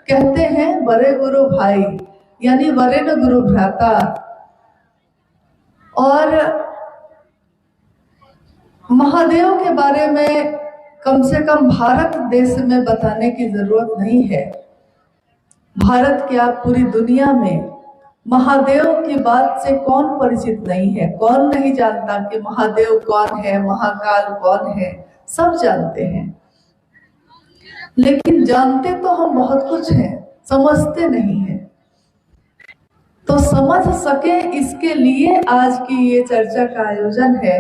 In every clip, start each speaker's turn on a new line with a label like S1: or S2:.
S1: कहते हैं वरे गुरु भाई, यानी वरे न गुरु भ्राता। और महादेव के बारे में कम से कम भारत देश में बताने की जरूरत नहीं है। भारत क्या, पूरी दुनिया में महादेव की बात से कौन परिचित नहीं है, कौन नहीं जानता कि महादेव कौन है, महाकाल कौन है। सब जानते हैं, लेकिन जानते तो हम बहुत कुछ हैं, समझते नहीं हैं। तो समझ सके इसके लिए आज की ये चर्चा का आयोजन है।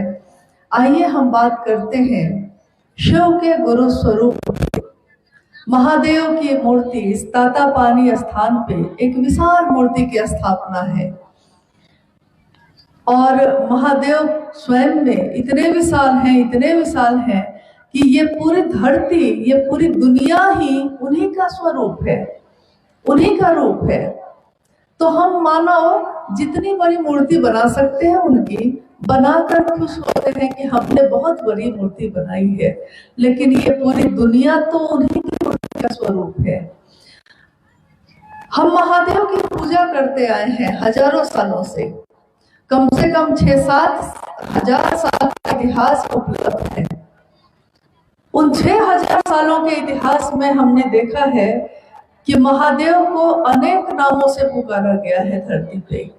S1: आइए हम बात करते हैं शिव के गुरु स्वरूप महादेव की मूर्ति। इस तातापानी स्थान पे एक विशाल मूर्ति की स्थापना है, और महादेव स्वयं में इतने विशाल हैं, इतने विशाल हैं कि ये पूरी धरती, ये पूरी दुनिया ही उन्हीं का स्वरूप है, उन्हीं का रूप है। तो हम मानव जितनी बड़ी मूर्ति बना सकते हैं उनकी, बनाकर खुश होते हैं कि हमने बहुत बड़ी मूर्ति बनाई है, लेकिन ये पूरी दुनिया तो उन्हीं की मूर्ति का स्वरूप है। हम महादेव की पूजा करते आए हैं हजारों सालों से, कम से कम 6-7 हजार साल का इतिहास उपलब्ध है। उन 6000 सालों के इतिहास में हमने देखा है कि महादेव को अनेक नामों से पुकारा गया है धरती पे।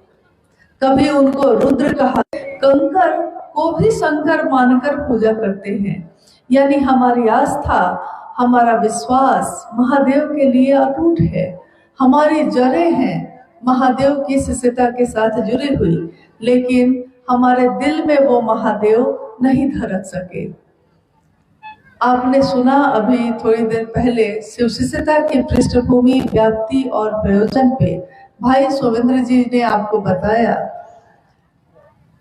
S1: कभी उनको रुद्र कहा, कंकर को भी शंकर मानकर पूजा करते हैं। यानी हमारी आस्था, हमारा विश्वास महादेव के लिए अटूट है। हमारी जड़ें हैं महादेव की शिष्यता के साथ जुड़ी हुई, लेकिन हमारे दिल में वो महादेव नहीं धड़क सके। आपने सुना अभी थोड़ी देर पहले शिव शिष्यता की पृष्ठभूमि, व्याप्ति और प्रयोजन पे भाई सोवेंद्र जी ने आपको बताया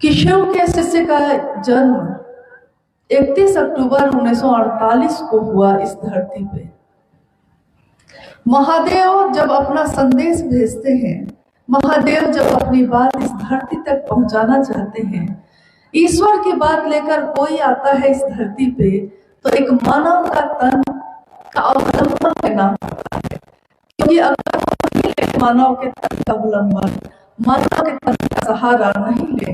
S1: कि शिव के शिष्य का जन्म 31 अक्टूबर 1948 को हुआ इस धरती पे। महादेव जब अपना संदेश भेजते हैं, महादेव जब अपनी बात इस धरती तक पहुंचाना चाहते हैं, ईश्वर की बात लेकर कोई आता है इस धरती पे, तो एक मानव का तन का अवलंबन लेना होता है। क्योंकि अगर मानव के तन का अवलंबन, मानव के तन का सहारा नहीं ले,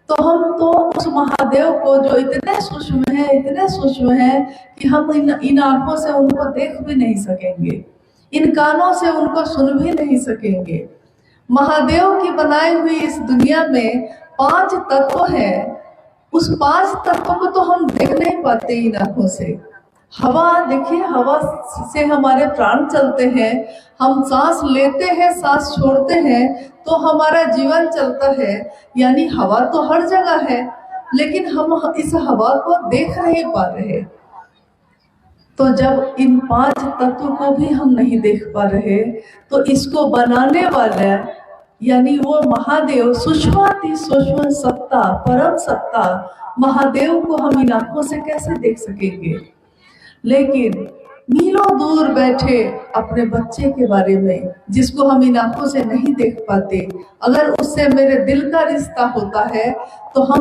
S1: तो हम तो उस महादेव को जो इतने सूक्ष्म है, इतने सूक्ष्म है कि हम इन आंखों से उनको देख भी नहीं सकेंगे, इन कानों से उनको सुन भी नहीं सकेंगे। महादेव की बनाई हुई इस दुनिया में 5 तत्व हैं। उस 5 तत्वों को तो हम देख नहीं पाते इन आंखों से। हवा देखिए, हवा से हमारे प्राण चलते हैं, हम सांस लेते हैं, सांस छोड़ते हैं तो हमारा जीवन चलता है। यानी हवा तो हर जगह है, लेकिन हम इस हवा को देख नहीं पा रहे। तो जब इन 5 तत्वों को भी हम नहीं देख पा रहे, तो इसको बनाने वाला यानी वो महादेव, सूक्ष्माति सूक्ष्म सत्ता, परम सत्ता महादेव को हम इन आंखों से कैसे देख सकेंगे। लेकिन मीलों दूर बैठे अपने बच्चे के बारे में, जिसको हम इन आंखों से नहीं देख पाते, अगर उससे मेरे दिल का रिश्ता होता है तो हम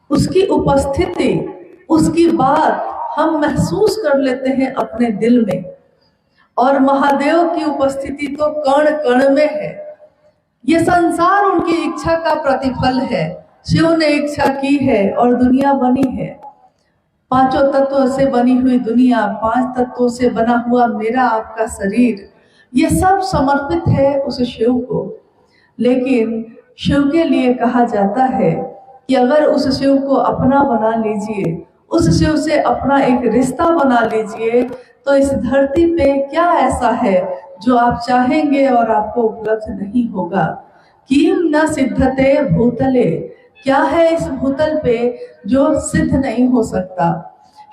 S1: उसकी उपस्थिति, उसकी बात हम महसूस कर लेते हैं अपने दिल में। और महादेव की उपस्थिति तो कण कण में है। ये संसार उनकी इच्छा का प्रतिफल है। शिव ने इच्छा की है और दुनिया बनी है। 5 तत्वों से बनी हुई दुनिया, 5 तत्वों से बना हुआ मेरा आपका शरीर, ये सब समर्पित है उस शिव को। लेकिन शिव के लिए कहा जाता है कि अगर उस शिव को अपना बना लीजिए, उस शिव से अपना एक रिश्ता बना लीजिए, तो इस धरती पे क्या ऐसा है जो आप चाहेंगे और आपको उपलब्ध नहीं होगा। किम न सिद्धते भूतले, क्या है इस भूतल पे जो सिद्ध नहीं हो सकता।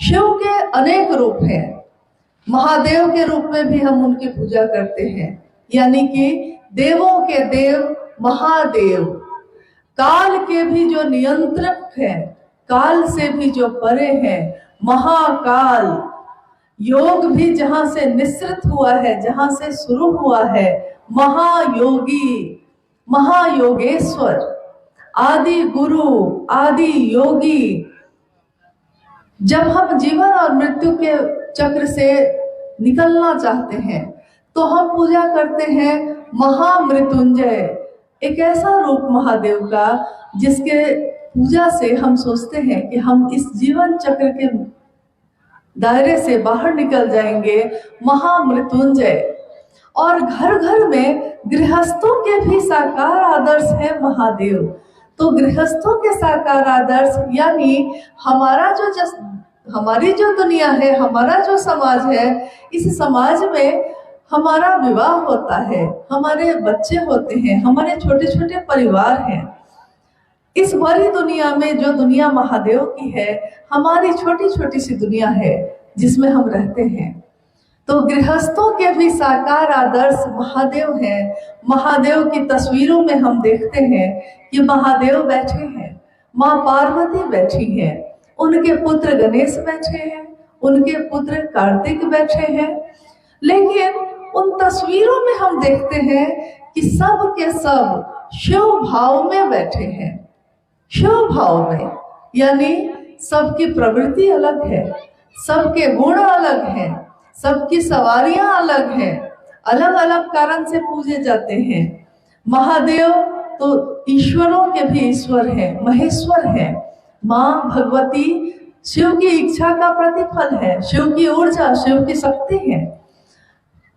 S1: शिव के अनेक रूप हैं। महादेव के रूप में भी हम उनकी पूजा करते हैं, यानी कि देवों के देव महादेव, काल के भी जो नियंत्रक हैं, काल से भी जो परे हैं, महाकाल। योग भी जहां से निश्रित हुआ है, जहां से शुरू हुआ है, महायोगी, महायोगेश्वर, आदि गुरु, आदि योगी। जब हम जीवन और मृत्यु के चक्र से निकलना चाहते हैं तो हम पूजा करते हैं महामृत्युंजय, एक ऐसा रूप महादेव का जिसके पूजा से हम सोचते हैं कि हम इस जीवन चक्र के दायरे से बाहर निकल जाएंगे, महामृत्युंजय। और घर घर में गृहस्थों के भी साकार आदर्श है महादेव। तो गृहस्थों के साकार आदर्श यानी हमारी जो दुनिया है, हमारा जो समाज है, इस समाज में हमारा विवाह होता है, हमारे बच्चे होते हैं, हमारे छोटे छोटे परिवार हैं। इस बड़ी दुनिया में जो दुनिया महादेव की है, हमारी छोटी छोटी सी दुनिया है जिसमें हम रहते हैं। तो गृहस्थों के भी साकार आदर्श महादेव हैं। महादेव की तस्वीरों में हम देखते हैं कि महादेव बैठे हैं, माँ पार्वती बैठी हैं, उनके पुत्र गणेश बैठे हैं, उनके पुत्र कार्तिक बैठे हैं। लेकिन उन तस्वीरों में हम देखते हैं कि सब के सब शिव भाव में बैठे हैं। शिव भाव में यानी सबकी प्रवृत्ति अलग है, सबके गुण अलग हैं, सबकी सवारियां अलग हैं, अलग अलग कारण से पूजे जाते हैं। महादेव तो ईश्वरों के भी ईश्वर हैं, महेश्वर हैं। माँ भगवती शिव की इच्छा का प्रतिफल है, शिव की ऊर्जा, शिव की शक्ति है।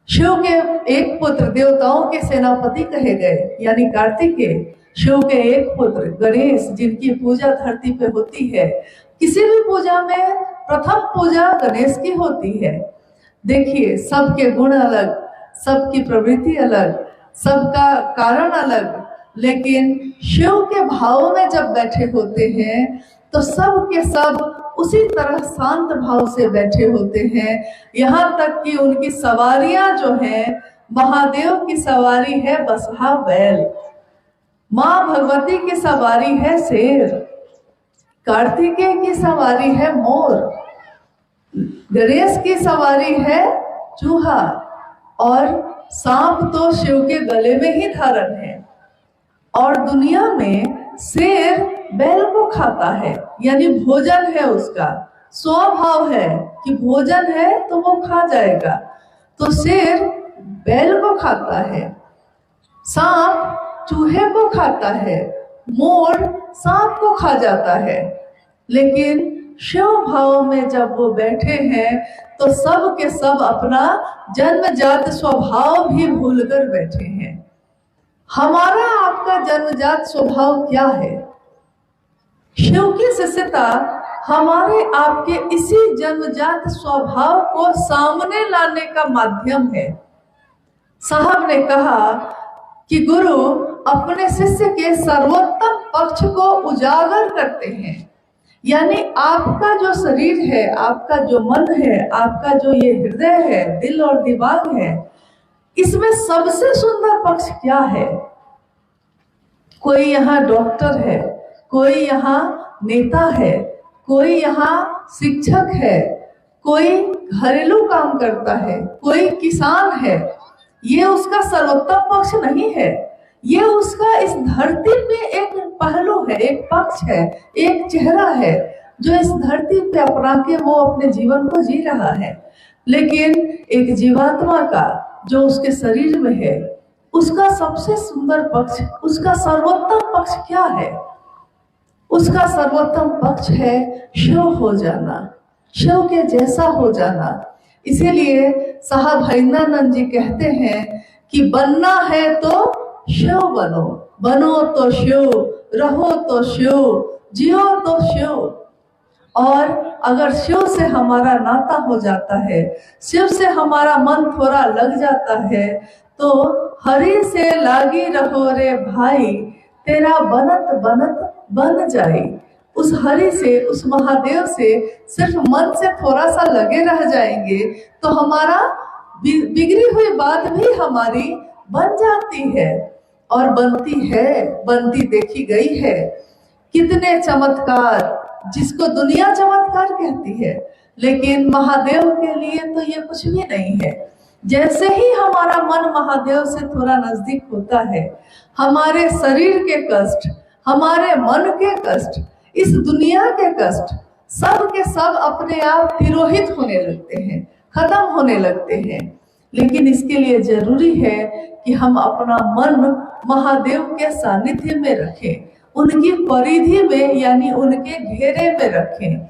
S1: शिव के एक पुत्र देवताओं के सेनापति कहे गए यानी कार्तिकेय, शिव के एक पुत्र गणेश जिनकी पूजा धरती पे होती है। किसी भी पूजा में प्रथम पूजा गणेश की होती है। देखिए, सबके गुण अलग, सबकी प्रवृत्ति अलग, सबका कारण अलग, लेकिन शिव के भाव में जब बैठे होते हैं तो सब के सब उसी तरह शांत भाव से बैठे होते हैं। यहाँ तक कि उनकी सवारियां जो हैं, महादेव की सवारी है बसहा बैल, माँ भगवती की सवारी है शेर, कार्तिकेय की सवारी है मोर, गणेश की सवारी है चूहा, और सांप तो शिव के गले में ही धारण है। और दुनिया में शेर बैल को खाता है, यानी भोजन है, उसका स्वभाव है कि भोजन है तो वो खा जाएगा। तो शेर बैल को खाता है, सांप चूहे को खाता है, मोर सांप को खा जाता है। लेकिन शिव भाव में जब वो बैठे हैं तो सब के सब अपना जन्मजात स्वभाव भी भूलकर बैठे हैं। हमारा आपका जन्मजात स्वभाव क्या है? शिव की शिष्यता हमारे आपके इसी जन्मजात स्वभाव को सामने लाने का माध्यम है। साहब ने कहा कि गुरु अपने शिष्य के सर्वोत्तम पक्ष को उजागर करते हैं, यानी आपका जो शरीर है, आपका जो मन है, आपका जो ये हृदय है, दिल और दिमाग है, इसमें सबसे सुंदर पक्ष क्या है? कोई यहाँ डॉक्टर है, कोई यहाँ नेता है, कोई यहाँ शिक्षक है, कोई घरेलू काम करता है, कोई किसान है। ये उसका सर्वोत्तम पक्ष नहीं है, ये उसका इस धरती पे एक पहलू है, एक पक्ष है, एक चेहरा है जो इस धरती पे अपना के वो अपने जीवन को जी रहा है। लेकिन एक जीवात्मा का जो उसके शरीर में है, उसका सबसे सुंदर पक्ष, उसका सर्वोत्तम पक्ष क्या है? उसका सर्वोत्तम पक्ष है शिव हो जाना, शिव के जैसा हो जाना। इसीलिए साहब हरिंद्रानंद जी कहते हैं कि बनना है तो शिव बनो, बनो तो शिव, रहो तो शिव, जियो तो शिव। और अगर शिव से हमारा नाता हो जाता है, शिव से हमारा मन थोड़ा लग जाता है, तो हरि से लागी रहो रे भाई, तेरा बनत बनत बन जाए। उस हरि से, उस महादेव से सिर्फ मन से थोड़ा सा लगे रह जाएंगे तो हमारा बिगड़ी हुई बात भी हमारी बन जाती है, और बनती है, बनती देखी गई है। कितने चमत्कार, जिसको दुनिया चमत्कार कहती है, लेकिन महादेव के लिए तो ये कुछ भी नहीं है। जैसे ही हमारा मन महादेव से थोड़ा नजदीक होता है, हमारे शरीर के कष्ट, हमारे मन के कष्ट, इस दुनिया के कष्ट, सब के सब अपने आप तिरोहित होने लगते हैं, खत्म होने लगते हैं। लेकिन इसके लिए जरूरी है कि हम अपना मन महादेव के सानिध्य में रखें, उनकी परिधि में यानी उनके घेरे में रखें।